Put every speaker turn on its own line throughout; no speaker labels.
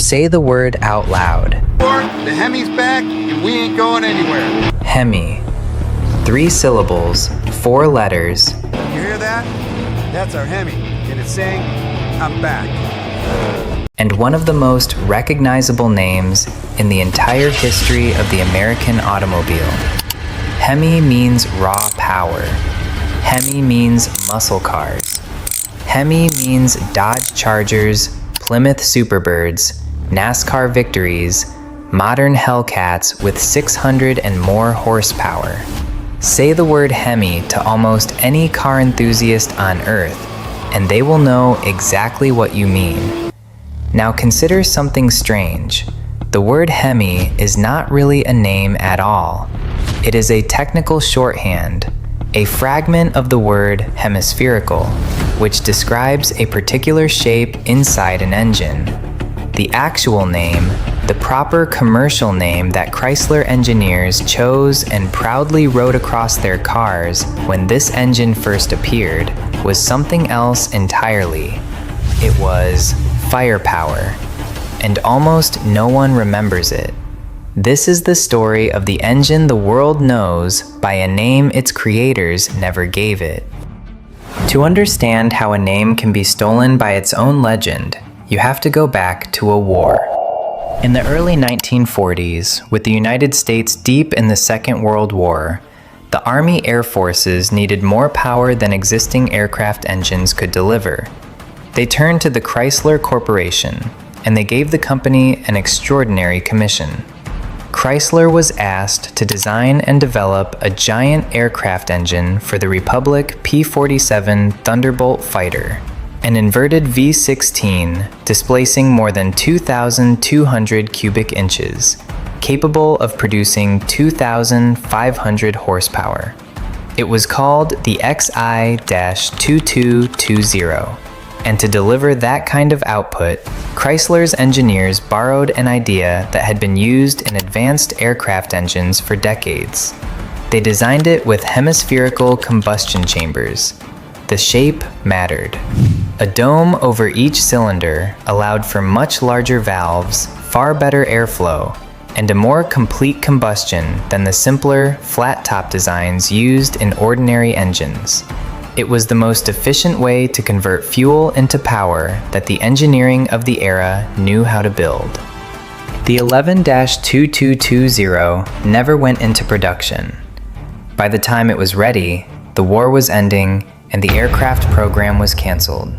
Say the word out loud.
The Hemi's back, and we ain't going anywhere.
Hemi. 3 syllables, 4 letters.
You hear that? That's our Hemi, and it's saying, I'm back.
And one of the most recognizable names in the entire history of the American automobile. Hemi means raw power. Hemi means muscle cars. Hemi means Dodge Chargers, Plymouth Superbirds, NASCAR victories, modern Hellcats with 600 and more horsepower. Say the word Hemi to almost any car enthusiast on Earth, and they will know exactly what you mean. Now consider something strange. The word Hemi is not really a name at all. It is a technical shorthand, a fragment of the word hemispherical, which describes a particular shape inside an engine. The actual name, the proper commercial name that Chrysler engineers chose and proudly wrote across their cars when this engine first appeared, was something else entirely. It was FirePower, and almost no one remembers it. This is the story of the engine the world knows by a name its creators never gave it. To understand how a name can be stolen by its own legend, you have to go back to a war. In the early 1940s, with the United States deep in the Second World War, the Army Air Forces needed more power than existing aircraft engines could deliver. They turned to the Chrysler Corporation, and they gave the company an extraordinary commission. Chrysler was asked to design and develop a giant aircraft engine for the Republic P-47 Thunderbolt fighter, an inverted V-16 displacing more than 2,200 cubic inches, capable of producing 2,500 horsepower. It was called the XI-2220. And to deliver that kind of output, Chrysler's engineers borrowed an idea that had been used in advanced aircraft engines for decades. They designed it with hemispherical combustion chambers. The shape mattered. A dome over each cylinder allowed for much larger valves, far better airflow, and a more complete combustion than the simpler, flat-top designs used in ordinary engines. It was the most efficient way to convert fuel into power that the engineering of the era knew how to build. The 11-2220 never went into production. By the time it was ready, the war was ending and the aircraft program was canceled.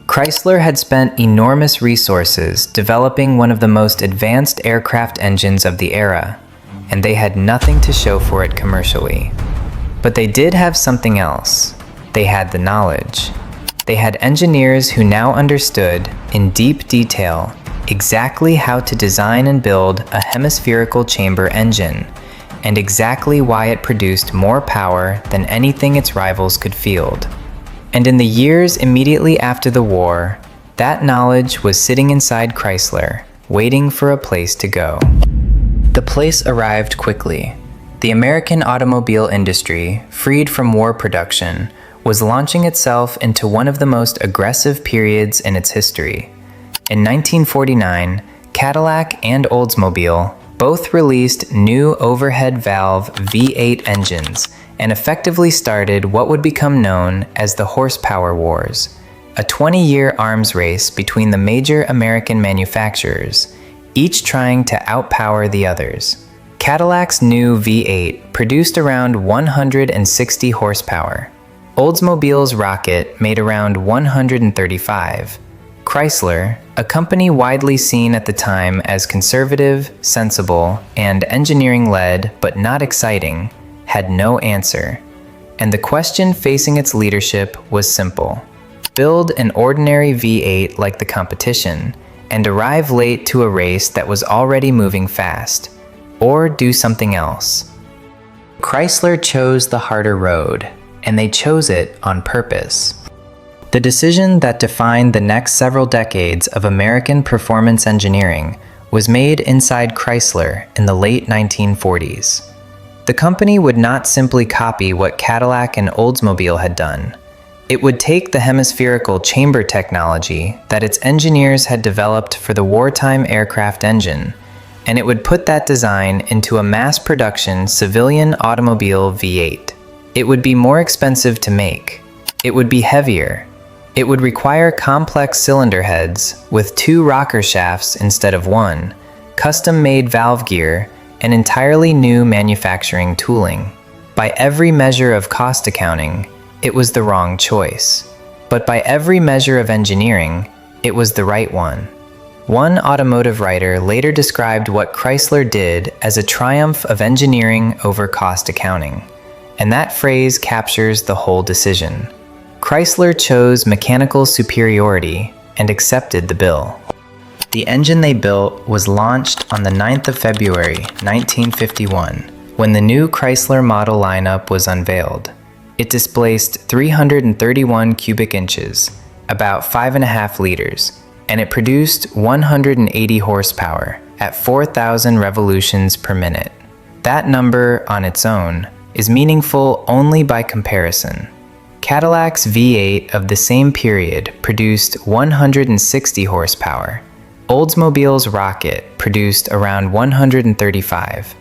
Chrysler had spent enormous resources developing one of the most advanced aircraft engines of the era, and they had nothing to show for it commercially. But they did have something else. They had the knowledge. They had engineers who now understood, in deep detail, exactly how to design and build a hemispherical chamber engine, and exactly why it produced more power than anything its rivals could field. And in the years immediately after the war, that knowledge was sitting inside Chrysler, waiting for a place to go. The place arrived quickly. The American automobile industry, freed from war production, was launching itself into one of the most aggressive periods in its history. In 1949, Cadillac and Oldsmobile both released new overhead valve V8 engines and effectively started what would become known as the Horsepower Wars, a 20-year arms race between the major American manufacturers, each trying to outpower the others. Cadillac's new V8 produced around 160 horsepower. Oldsmobile's Rocket made around 135. Chrysler, a company widely seen at the time as conservative, sensible, and engineering-led but not exciting, had no answer. And the question facing its leadership was simple. Build an ordinary V8 like the competition, and arrive late to a race that was already moving fast. Or do something else. Chrysler chose the harder road, and they chose it on purpose. The decision that defined the next several decades of American performance engineering was made inside Chrysler in the late 1940s. The company would not simply copy what Cadillac and Oldsmobile had done. It would take the hemispherical chamber technology that its engineers had developed for the wartime aircraft engine, and it would put that design into a mass-production civilian automobile V8. It would be more expensive to make. It would be heavier. It would require complex cylinder heads with 2 rocker shafts instead of 1, custom-made valve gear, and entirely new manufacturing tooling. By every measure of cost accounting, it was the wrong choice. But by every measure of engineering, it was the right one. One automotive writer later described what Chrysler did as a triumph of engineering over cost accounting, and that phrase captures the whole decision. Chrysler chose mechanical superiority and accepted the bill. The engine they built was launched on the 9th of February, 1951, when the new Chrysler model lineup was unveiled. It displaced 331 cubic inches, about 5.5 liters, and it produced 180 horsepower at 4,000 revolutions per minute. That number on its own is meaningful only by comparison. Cadillac's V8 of the same period produced 160 horsepower. Oldsmobile's Rocket produced around 135.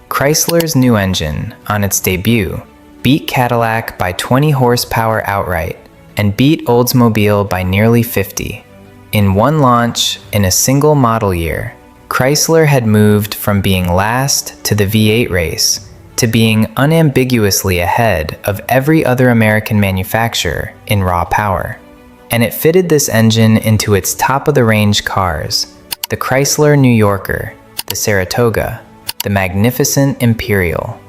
Chrysler's new engine, on its debut, beat Cadillac by 20 horsepower outright and beat Oldsmobile by nearly 50. In one launch, in a single model year, Chrysler had moved from being last to the V8 race to being unambiguously ahead of every other American manufacturer in raw power. And it fitted this engine into its top-of-the-range cars, the Chrysler New Yorker, the Saratoga, the magnificent Imperial.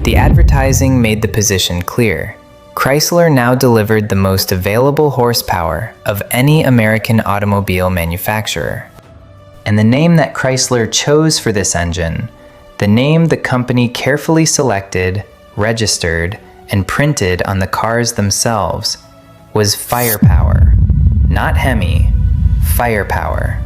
The advertising made the position clear. Chrysler now delivered the most available horsepower of any American automobile manufacturer. And the name that Chrysler chose for this engine, the name the company carefully selected, registered, and printed on the cars themselves, was FirePower. Not Hemi, FirePower.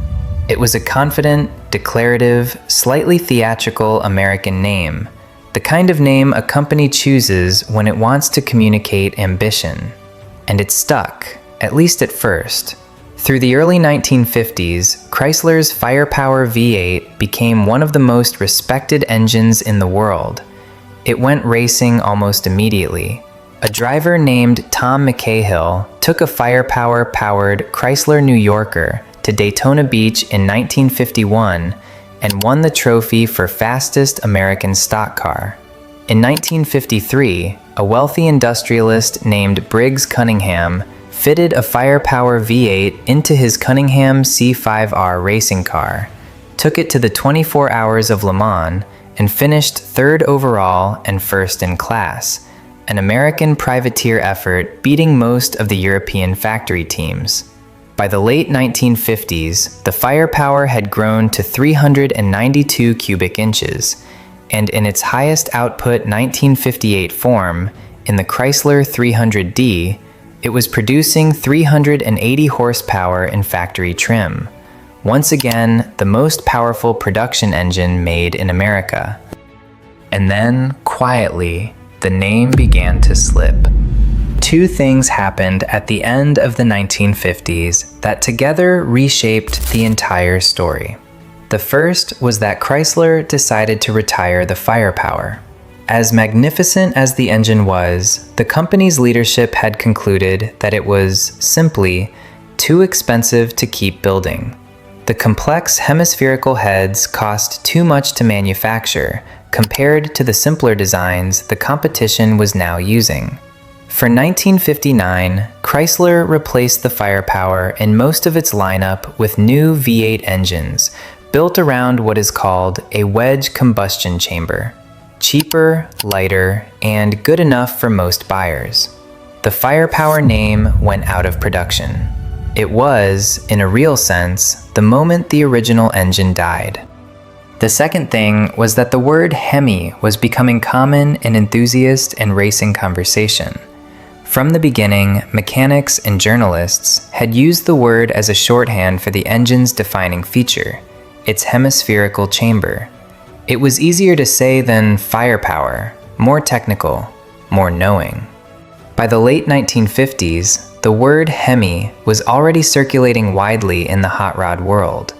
It was a confident, declarative, slightly theatrical American name, the kind of name a company chooses when it wants to communicate ambition. And it stuck, at least at first. Through the early 1950s, Chrysler's FirePower V8 became one of the most respected engines in the world. It went racing almost immediately. A driver named Tom McCahill took a FirePower-powered Chrysler New Yorker to Daytona Beach in 1951 and won the trophy for fastest American stock car. In 1953, a wealthy industrialist named Briggs Cunningham fitted a FirePower V8 into his Cunningham C5R racing car, took it to the 24 Hours of Le Mans, and finished 3rd overall and 1st in class, an American privateer effort beating most of the European factory teams. By the late 1950s, the FirePower had grown to 392 cubic inches, and in its highest output 1958 form, in the Chrysler 300D, it was producing 380 horsepower in factory trim. Once again, the most powerful production engine made in America. And then, quietly, the name began to slip. Two things happened at the end of the 1950s that together reshaped the entire story. The first was that Chrysler decided to retire the FirePower. As magnificent as the engine was, the company's leadership had concluded that it was, simply, too expensive to keep building. The complex hemispherical heads cost too much to manufacture compared to the simpler designs the competition was now using. For 1959, Chrysler replaced the FirePower in most of its lineup with new V8 engines built around what is called a wedge combustion chamber. Cheaper, lighter, and good enough for most buyers. The FirePower name went out of production. It was, in a real sense, the moment the original engine died. The second thing was that the word Hemi was becoming common in enthusiast and racing conversation. From the beginning, mechanics and journalists had used the word as a shorthand for the engine's defining feature, its hemispherical chamber. It was easier to say than FirePower, more technical, more knowing. By the late 1950s, the word Hemi was already circulating widely in the hot rod world.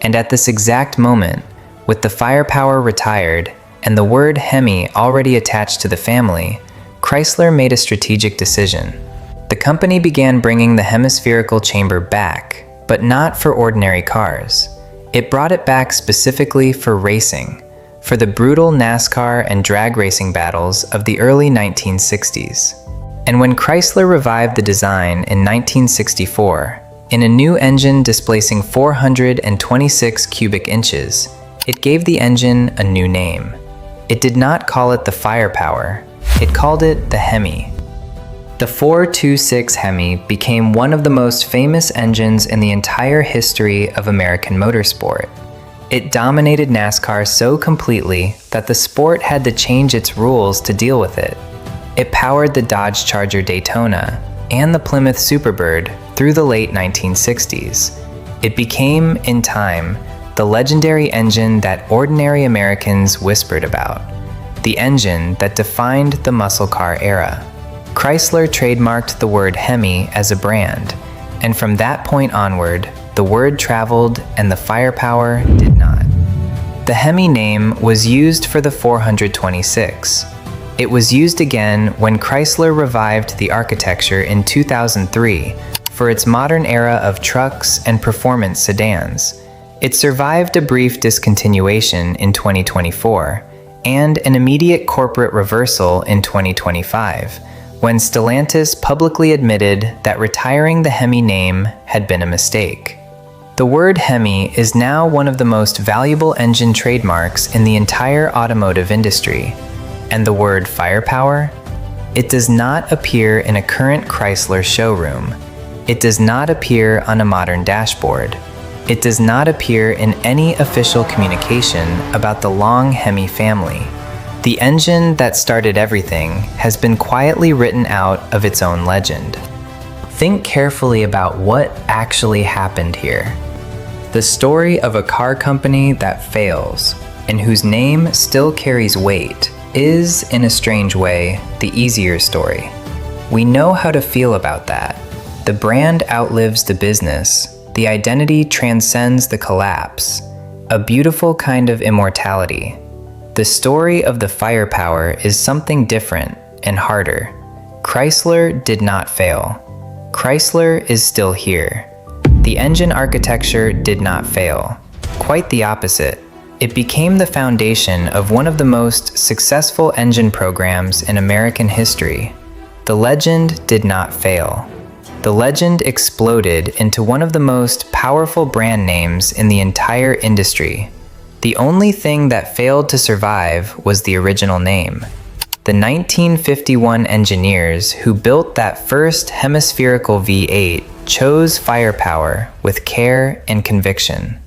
And at this exact moment, with the FirePower retired and the word Hemi already attached to the family, Chrysler made a strategic decision. The company began bringing the hemispherical chamber back, but not for ordinary cars. It brought it back specifically for racing, for the brutal NASCAR and drag racing battles of the early 1960s. And when Chrysler revived the design in 1964, in a new engine displacing 426 cubic inches, it gave the engine a new name. It did not call it the FirePower, it called it the Hemi. The 426 Hemi became one of the most famous engines in the entire history of American motorsport. It dominated NASCAR so completely that the sport had to change its rules to deal with it. It powered the Dodge Charger Daytona and the Plymouth Superbird through the late 1960s. It became, in time, the legendary engine that ordinary Americans whispered about, the engine that defined the muscle car era. Chrysler trademarked the word Hemi as a brand, and from that point onward, the word traveled and the FirePower did not. The Hemi name was used for the 426. It was used again when Chrysler revived the architecture in 2003 for its modern era of trucks and performance sedans. It survived a brief discontinuation in 2024 and an immediate corporate reversal in 2025, when Stellantis publicly admitted that retiring the Hemi name had been a mistake. The word Hemi is now one of the most valuable engine trademarks in the entire automotive industry. And the word FirePower? It does not appear in a current Chrysler showroom. It does not appear on a modern dashboard. It does not appear in any official communication about the long Hemi family. The engine that started everything has been quietly written out of its own legend. Think carefully about what actually happened here. The story of a car company that fails, and whose name still carries weight, is, in a strange way, the easier story. We know how to feel about that. The brand outlives the business. The identity transcends the collapse. A beautiful kind of immortality. The story of the FirePower is something different and harder. Chrysler did not fail. Chrysler is still here. The engine architecture did not fail. Quite the opposite. It became the foundation of one of the most successful engine programs in American history. The legend did not fail. The legend exploded into one of the most powerful brand names in the entire industry. The only thing that failed to survive was the original name. The 1951 engineers who built that first hemispherical V8 chose FirePower with care and conviction.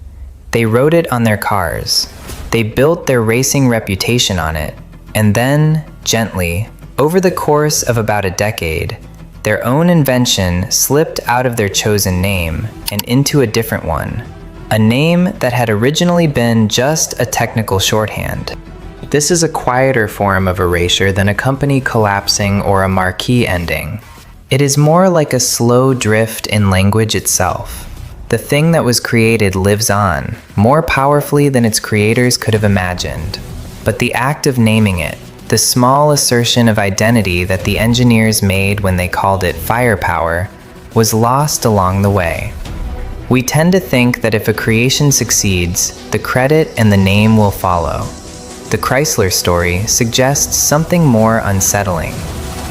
They wrote it on their cars. They built their racing reputation on it. And then, gently, over the course of about a decade, their own invention slipped out of their chosen name and into a different one. A name that had originally been just a technical shorthand. This is a quieter form of erasure than a company collapsing or a marquee ending. It is more like a slow drift in language itself. The thing that was created lives on, more powerfully than its creators could have imagined. But the act of naming it, the small assertion of identity that the engineers made when they called it FirePower, was lost along the way. We tend to think that if a creation succeeds, the credit and the name will follow. The Chrysler story suggests something more unsettling.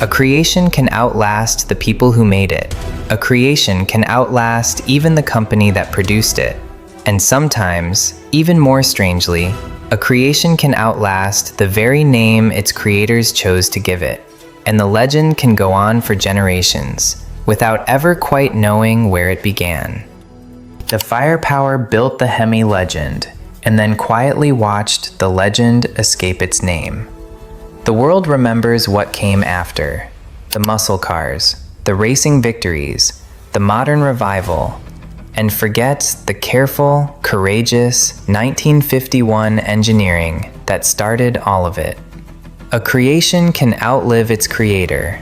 A creation can outlast the people who made it. A creation can outlast even the company that produced it. And sometimes, even more strangely, a creation can outlast the very name its creators chose to give it. And the legend can go on for generations, without ever quite knowing where it began. The FirePower built the Hemi legend, and then quietly watched the legend escape its name. The world remembers what came after: the muscle cars, the racing victories, the modern revival, and forgets the careful, courageous 1951 engineering that started all of it. A creation can outlive its creator.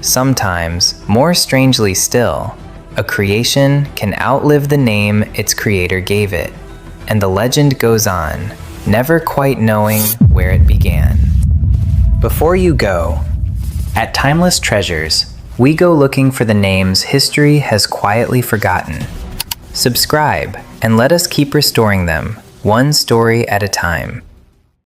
Sometimes, more strangely still, a creation can outlive the name its creator gave it, and the legend goes on, never quite knowing where it began. Before you go, at Timeless Treasures, we go looking for the names history has quietly forgotten. Subscribe and let us keep restoring them, one story at a time.